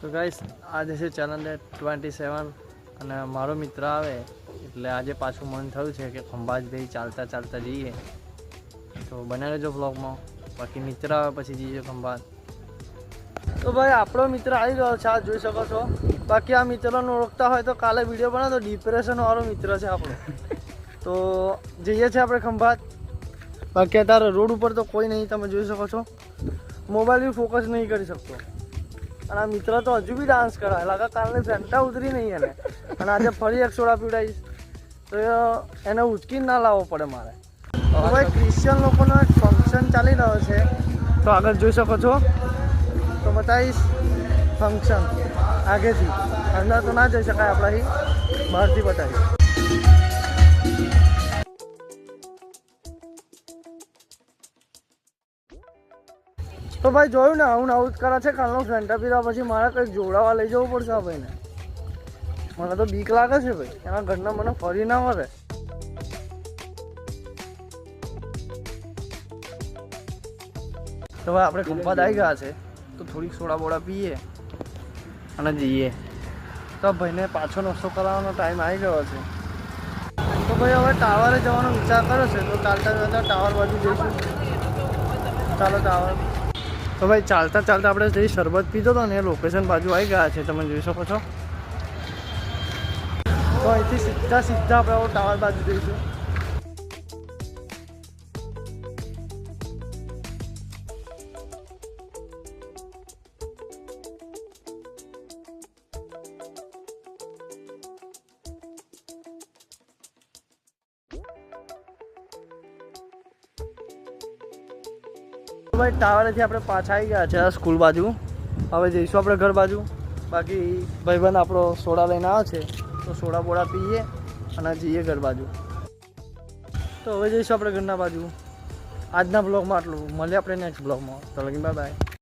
તો ગાઈસ આજે છે ચેનલ 27 અને મારો મિત્ર આવે એટલે આજે પાછું મન થયું છે કે ખંભાતભાઈ ચાલતા ચાલતા જઈએ, તો બને રહેજો બ્લોગમાં. બાકી મિત્ર આવે પછી જઈએ ખંભાત. તો ભાઈ આપણો મિત્ર આવી ગયો છે, આ જોઈ શકો છો. બાકી આ મિત્રોને ઓળખતા હોય તો કાલે વિડીયો બનાવો, તો ડિપ્રેશનવાળો મિત્ર છે આપણો. તો જઈએ છીએ આપણે ખંભાત. બાકી અત્યારે રોડ ઉપર તો કોઈ નહીં, તમે જોઈ શકો છો. મોબાઈલ બી ફોકસ નહીં કરી શકતો. અને આ મિત્ર તો હજુ બી ડાન્સ કરાય લાગે, કાલની ફેન્ટા ઉતરી નહીં એને. અને આજે ફરી એક સોડા પીવડાવીશ તો એને ઉચકીને ના લાવવો પડે મારે. ભાઈ ક્રિશ્ચિયન લોકોનો એક ફંક્શન ચાલી રહ્યો છે, તો આગળ જોઈ શકો છો. તો બતાવીશ ફંક્શન આગેથી. અંદર તો ના જઈ શકાય આપણાથી, બહારથી બતાવીશ. તો ભાઈ જોયું ને, આવું આવું જ કરે છે. કાલનો ફેન્ટા પીધા પછી મારે કંઈક જોડાવા લઈ જવું પડશે આ ભાઈને. મને તો બીક લાગે છે ભાઈ, એના ઘરના મને ફરી ના મળે. તો ભાઈ આપણે ખંભાત આવી ગયા છે, તો થોડીક સોડા બોડા પીએ અને જઈએ. તો ભાઈને પાછો નાસ્તો કરાવવાનો ટાઈમ આવી ગયો છે. તો ભાઈ હવે ટાવરે જવાનો વિચાર કર્યો છે, તો ચાલતા ચાલતા ટાવર બાજુ જઈશું. ચાલો ટાવર. તો ભાઈ ચાલતા ચાલતા આપણે જઈ શરબત પીધો હતો ને, એ લોકેશન બાજુ આવી ગયા છે, તમે જોઈ શકો છો. તો અહીંથી સીધા આપણે ટાવર બાજુ જઈશું. ભાઈ ટાવરેથી આપણે પાછા આવી ગયા છે આ સ્કૂલ બાજુ. હવે જઈશું આપણે ઘર બાજુ. બાકી ભાઈબંધ આપણો સોડા લઈને આવે છે, તો સોડા બોડા પીએ અને જઈએ ઘર બાજુ. તો હવે જઈશું આપણે ઘરના બાજુ. આજના બ્લોગમાં આટલું, મળીએ આપણે નેક્સ્ટ બ્લોગમાં. તો લગી બાય બાય.